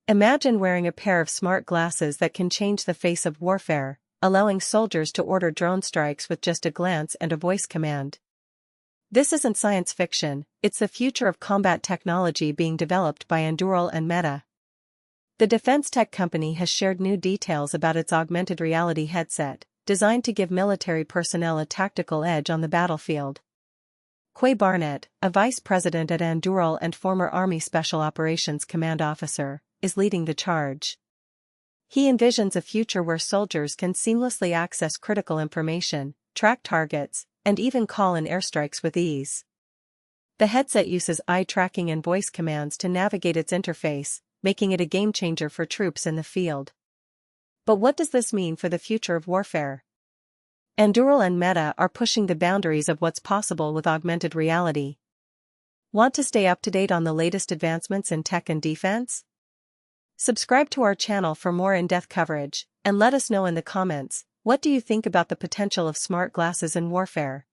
Imagine wearing a pair of smart glasses that can change the face of warfare, allowing soldiers to order drone strikes with just a glance and a voice command. This isn't science fiction, it's the future of combat technology being developed by Anduril and Meta. The defense tech company has shared new details about its augmented reality headset, designed to give military personnel a tactical edge on the battlefield. Quay Barnett, a vice president at Anduril and former Army Special Operations Command officer, is leading the charge. He envisions a future where soldiers can seamlessly access critical information, track targets, and even call in airstrikes with ease. The headset uses eye tracking and voice commands to navigate its interface, making it a game-changer for troops in the field. But what does this mean for the future of warfare? Anduril and Meta are pushing the boundaries of what's possible with augmented reality. Want to stay up to date on the latest advancements in tech and defense? Subscribe to our channel for more in-depth coverage, and let us know in the comments, what do you think about the potential of smart glasses in warfare?